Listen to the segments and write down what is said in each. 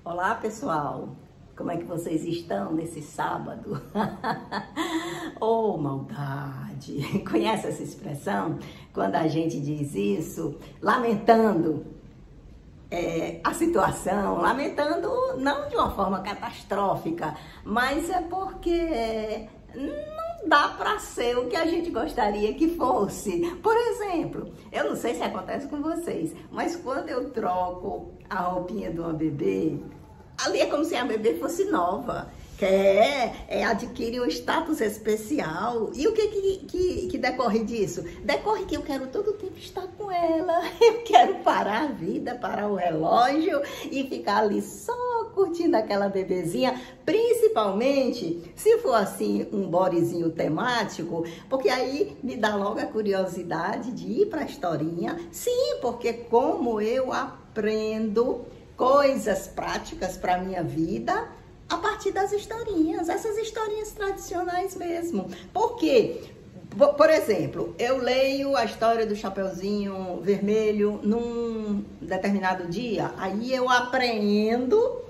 Olá, pessoal! Como é que vocês estão nesse sábado? Oh, maldade! Conhece essa expressão? Quando a gente diz isso, lamentando a situação, lamentando não de uma forma catastrófica, mas é porque não dá para ser o que a gente gostaria que fosse. Por exemplo, eu não sei se acontece com vocês, mas quando eu troco a roupinha de uma bebê, ali é como se a bebê fosse nova, adquire um status especial. E o que decorre disso? Decorre que eu quero todo o tempo estar com ela, eu quero parar a vida, parar o relógio e ficar ali só curtindo aquela bebezinha, principalmente se for assim um bodyzinho temático, porque aí me dá logo a curiosidade de ir para a historinha. Sim, porque como eu aprendo coisas práticas para minha vida a partir das historinhas, essas historinhas tradicionais mesmo. Por quê? Por exemplo, eu leio a história do Chapeuzinho Vermelho num determinado dia, aí eu aprendo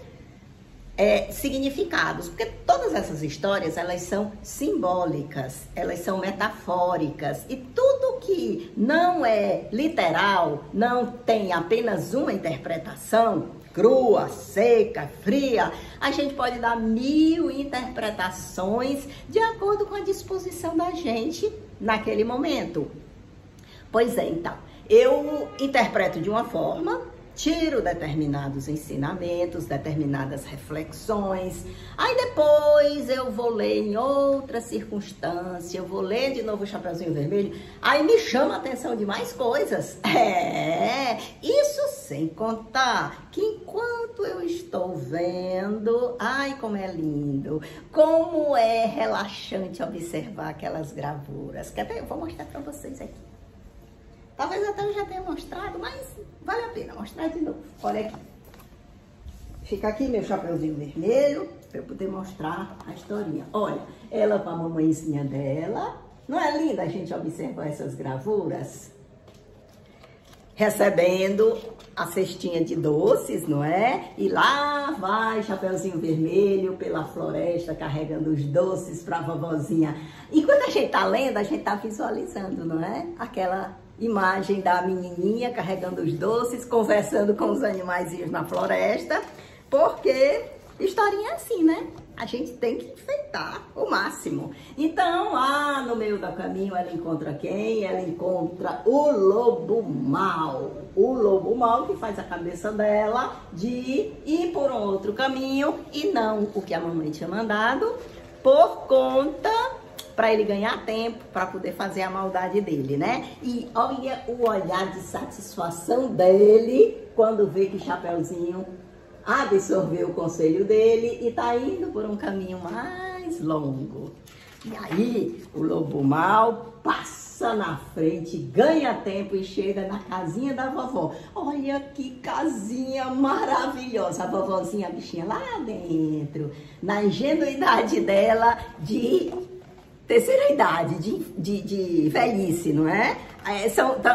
significados, porque todas essas histórias, elas são simbólicas, elas são metafóricas, e tudo que não é literal, não tem apenas uma interpretação, crua, seca, fria, a gente pode dar 1000 interpretações de acordo com a disposição da gente naquele momento. Pois é, então, eu interpreto de uma forma, tiro determinados ensinamentos, determinadas reflexões, aí depois eu vou ler em outra circunstância, eu vou ler de novo o Chapeuzinho Vermelho, aí me chama a atenção de mais coisas. Isso sem contar que enquanto eu estou vendo, ai como é lindo, como é relaxante observar aquelas gravuras, quer ver? Eu vou mostrar para vocês aqui. Talvez até eu já tenha mostrado, mas vale a pena mostrar de novo. Olha aqui. Fica aqui meu chapeuzinho vermelho, para eu poder mostrar a historinha. Olha, ela com a mamãezinha dela. Não é linda a gente observar essas gravuras? Recebendo a cestinha de doces, não é? E lá vai Chapeuzinho Vermelho pela floresta, carregando os doces para a vovozinha. E quando a gente tá lendo, a gente tá visualizando, não é? Aquela imagem da menininha carregando os doces, conversando com os animaizinhos na floresta, porque historinha é assim, né? A gente tem que enfeitar o máximo. Então, lá no meio do caminho, ela encontra quem? Ela encontra o lobo mau. O lobo mau que faz a cabeça dela de ir por um outro caminho e não o que a mamãe tinha mandado, por conta para ele ganhar tempo, para poder fazer a maldade dele, né? E olha o olhar de satisfação dele quando vê que Chapeuzinho absorveu o conselho dele e tá indo por um caminho mais longo. E aí, o lobo mau passa na frente, ganha tempo e chega na casinha da vovó. Olha que casinha maravilhosa. A vovozinha, a bichinha lá dentro, na ingenuidade dela de terceira idade, de velhice, não é?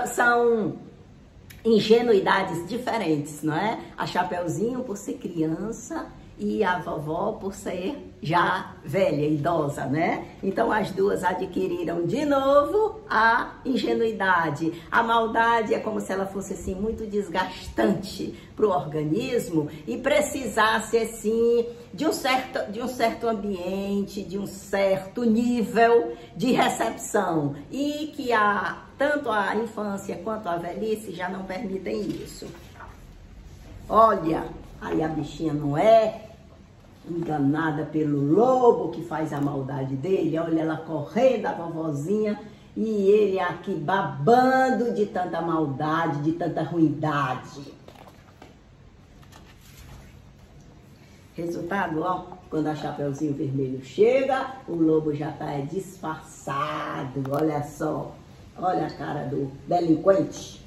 São ingenuidades diferentes, não é? A Chapeuzinho por ser criança e a vovó por ser já velha, idosa, né? Então as duas adquiriram de novo a ingenuidade. A maldade é como se ela fosse assim muito desgastante para o organismo e precisasse assim de um certo ambiente, de um certo nível de recepção, e que tanto a infância quanto a velhice já não permitem isso. Olha, aí a bichinha não é enganada pelo lobo que faz a maldade dele. Olha ela correndo, a vovozinha, e ele aqui babando de tanta maldade, de tanta ruindade. Resultado, ó, quando a Chapeuzinho Vermelho chega, o lobo já tá disfarçado. Olha só, olha a cara do delinquente.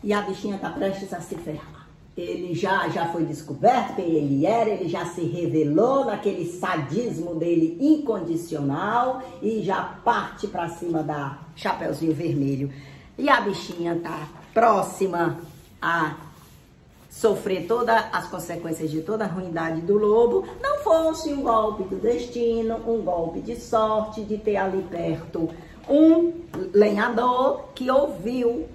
E a bichinha tá prestes a se ferrar. Ele já foi descoberto quem ele era, ele já se revelou naquele sadismo dele incondicional e já parte pra cima da Chapeuzinho Vermelho. E a bichinha tá próxima a sofrer todas as consequências de toda a ruindade do lobo, não fosse um golpe do destino, um golpe de sorte, de ter ali perto um lenhador que ouviu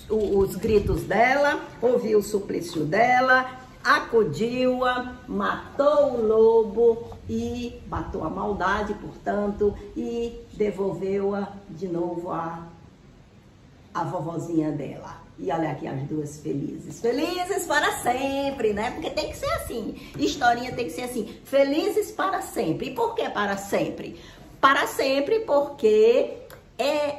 os gritos dela, ouviu o suplício dela, acudiu-a, matou o lobo e matou a maldade, portanto, e devolveu-a de novo a vovozinha dela. E olha aqui as duas felizes. Felizes para sempre, né? Porque tem que ser assim. Historinha tem que ser assim. Felizes para sempre. E por que para sempre? Para sempre porque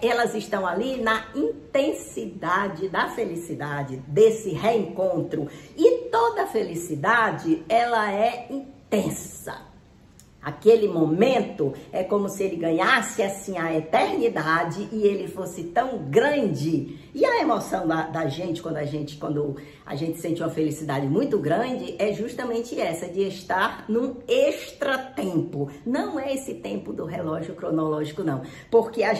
elas estão ali na intensidade da felicidade, desse reencontro. E toda felicidade, ela é intensa. Aquele momento é como se ele ganhasse assim a eternidade e ele fosse tão grande. E a emoção da gente, quando a gente sente uma felicidade muito grande, é justamente essa, de estar num extratempo. Não é esse tempo do relógio cronológico, não. Porque é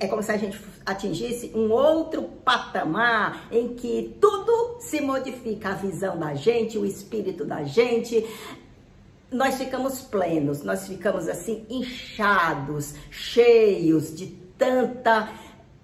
como se a gente atingisse um outro patamar em que tudo se modifica, a visão da gente, o espírito da gente. Nós ficamos plenos, nós ficamos assim inchados, cheios de tanta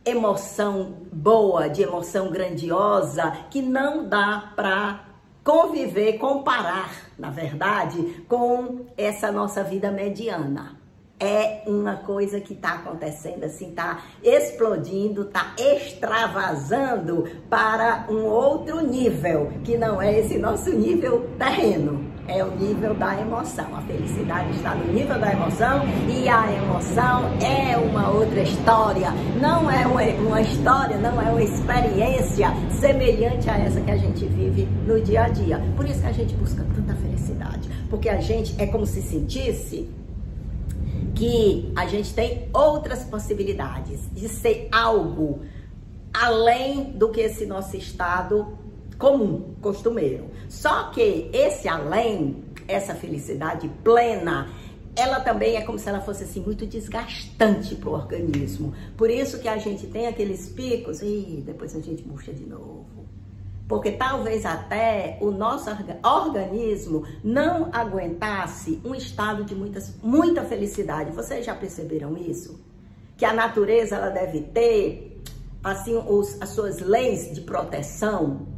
emoção boa, de emoção grandiosa, que não dá para conviver, comparar, na verdade, com essa nossa vida mediana. É uma coisa que está acontecendo assim, está explodindo, está extravasando para um outro nível, que não é esse nosso nível terreno. É o nível da emoção. A felicidade está no nível da emoção e a emoção é uma outra história. Não é uma história, não é uma experiência semelhante a essa que a gente vive no dia a dia. Por isso que a gente busca tanta felicidade. Porque a gente é como se sentisse que a gente tem outras possibilidades de ser algo além do que esse nosso estado comum, costumeiro. Só que esse além, essa felicidade plena, ela também é como se ela fosse assim muito desgastante para o organismo. Por isso que a gente tem aqueles picos e depois a gente murcha de novo. Porque talvez até o nosso organismo não aguentasse um estado de muita felicidade. Vocês já perceberam isso? Que a natureza ela deve ter assim as suas leis de proteção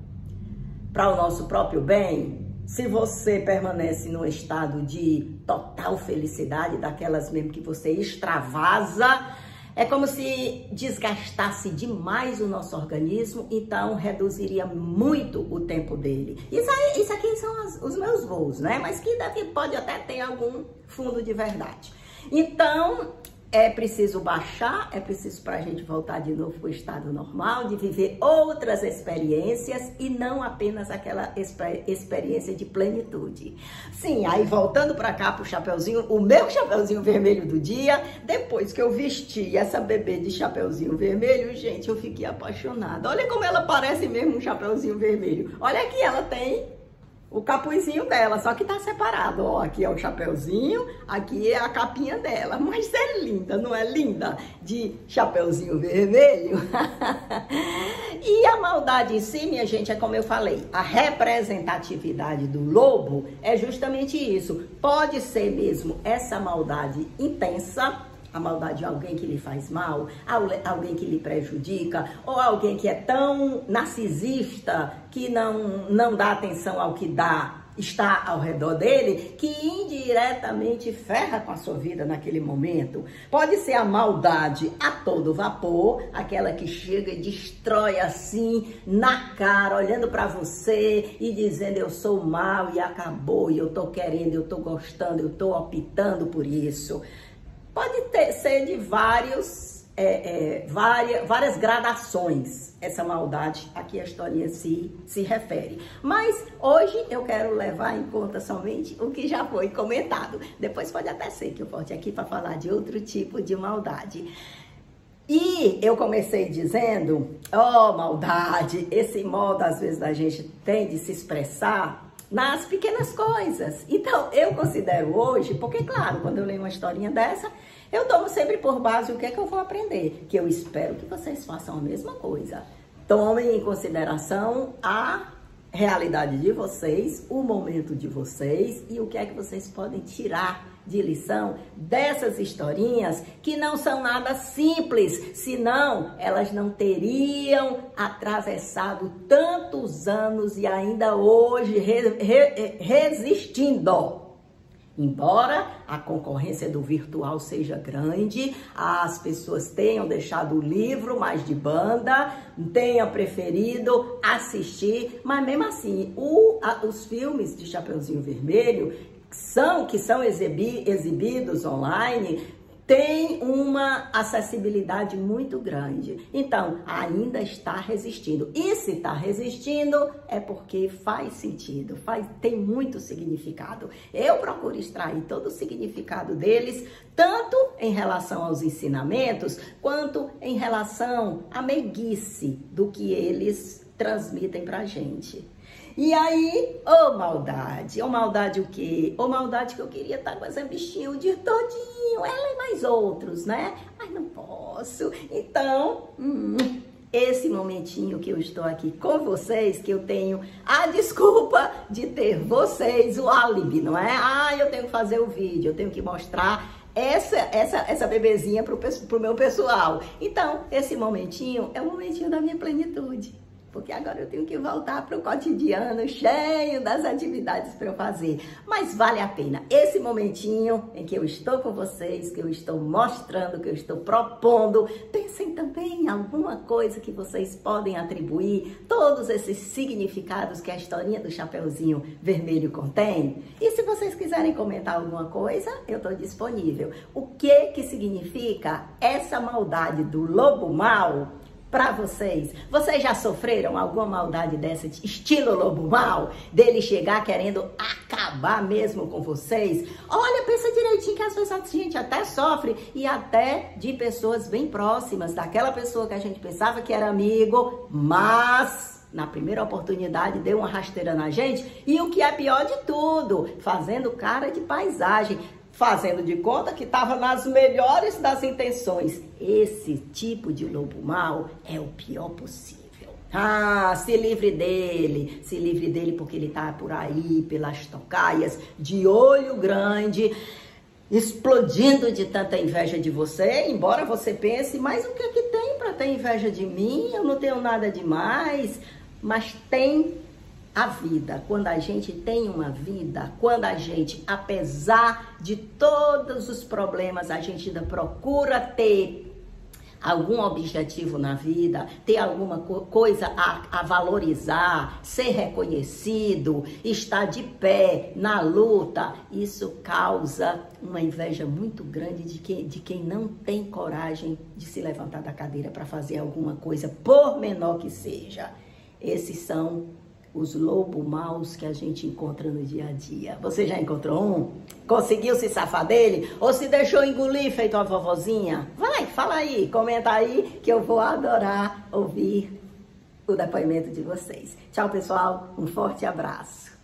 para o nosso próprio bem. Se você permanece num estado de total felicidade, daquelas mesmo que você extravasa, é como se desgastasse demais o nosso organismo, então reduziria muito o tempo dele. Isso aqui são os meus voos, né? Mas que pode até ter algum fundo de verdade. Então, é preciso baixar, é preciso para a gente voltar de novo para o estado normal, de viver outras experiências e não apenas aquela experiência de plenitude. Sim, aí voltando para cá para o chapeuzinho, o meu chapeuzinho vermelho do dia, depois que eu vesti essa bebê de chapeuzinho vermelho, gente, eu fiquei apaixonada. Olha como ela parece mesmo um chapeuzinho vermelho. Olha aqui, ela tem o capuzinho dela, só que tá separado, ó, aqui é o chapeuzinho, aqui é a capinha dela, mas é linda, não é linda? De chapeuzinho vermelho. E a maldade em si, minha gente, é como eu falei, a representatividade do lobo é justamente isso. Pode ser mesmo essa maldade intensa, a maldade de alguém que lhe faz mal, alguém que lhe prejudica, ou alguém que é tão narcisista que não dá atenção ao que está ao redor dele, que indiretamente ferra com a sua vida naquele momento. Pode ser a maldade a todo vapor, aquela que chega e destrói assim na cara, olhando para você e dizendo eu sou mal e acabou, e eu tô querendo, eu tô gostando, eu tô optando por isso. Pode ser de várias gradações essa maldade a que a historinha se refere. Mas hoje eu quero levar em conta somente o que já foi comentado. Depois pode até ser que eu volte aqui para falar de outro tipo de maldade. E eu comecei dizendo, maldade, esse modo às vezes da gente tem de se expressar nas pequenas coisas. Então, eu considero hoje, porque claro, quando eu leio uma historinha dessa, eu tomo sempre por base o que é que eu vou aprender, que eu espero que vocês façam a mesma coisa. tomem em consideração a realidade de vocês, o momento de vocês e o que é que vocês podem tirar de lição dessas historinhas que não são nada simples, senão elas não teriam atravessado tantos anos e ainda hoje resistindo. Embora a concorrência do virtual seja grande, as pessoas tenham deixado o livro mais de banda, tenham preferido assistir, mas mesmo assim, os filmes de Chapeuzinho Vermelho que são exibidos online, tem uma acessibilidade muito grande. Então, ainda está resistindo. E se está resistindo, é porque faz sentido, tem muito significado. Eu procuro extrair todo o significado deles, tanto em relação aos ensinamentos, quanto em relação à meiguice do que eles transmitem pra gente. E aí, maldade o quê? Maldade que eu queria estar com essa bichinha o dia todinho, ela e mais outros, né? Mas não posso. Então, esse momentinho que eu estou aqui com vocês, que eu tenho a desculpa de ter vocês, o álibi, não é? Eu tenho que fazer o vídeo, eu tenho que mostrar essa bebezinha pro meu pessoal. Então, esse momentinho é o momentinho da minha plenitude. Porque agora eu tenho que voltar para o cotidiano cheio das atividades para eu fazer. Mas vale a pena. Esse momentinho em que eu estou com vocês, que eu estou mostrando, que eu estou propondo, pensem também em alguma coisa que vocês podem atribuir, todos esses significados que a historinha do Chapeuzinho Vermelho contém. E se vocês quiserem comentar alguma coisa, eu estou disponível. O que significa essa maldade do lobo mau para vocês? Vocês já sofreram alguma maldade dessa, estilo lobo mau? Dele chegar querendo acabar mesmo com vocês? Olha, pensa direitinho que às vezes a gente até sofre, e até de pessoas bem próximas, daquela pessoa que a gente pensava que era amigo, mas na primeira oportunidade deu uma rasteira na gente, e o que é pior de tudo, fazendo cara de paisagem, fazendo de conta que estava nas melhores das intenções. Esse tipo de lobo mau é o pior possível. Se livre dele porque ele tá por aí, pelas tocaias, de olho grande, explodindo de tanta inveja de você, embora você pense, mas o que é que tem para ter inveja de mim? Eu não tenho nada demais. Mas tem a vida. Quando a gente tem uma vida, quando a gente, apesar de todos os problemas, a gente ainda procura ter algum objetivo na vida, ter alguma coisa a valorizar, ser reconhecido, estar de pé na luta, isso causa uma inveja muito grande de quem não tem coragem de se levantar da cadeira para fazer alguma coisa, por menor que seja. Esses são os lobos maus que a gente encontra no dia a dia. Você já encontrou um? Conseguiu se safar dele? Ou se deixou engolir feito uma vovozinha? Vai, fala aí, comenta aí, que eu vou adorar ouvir o depoimento de vocês. Tchau, pessoal. Um forte abraço.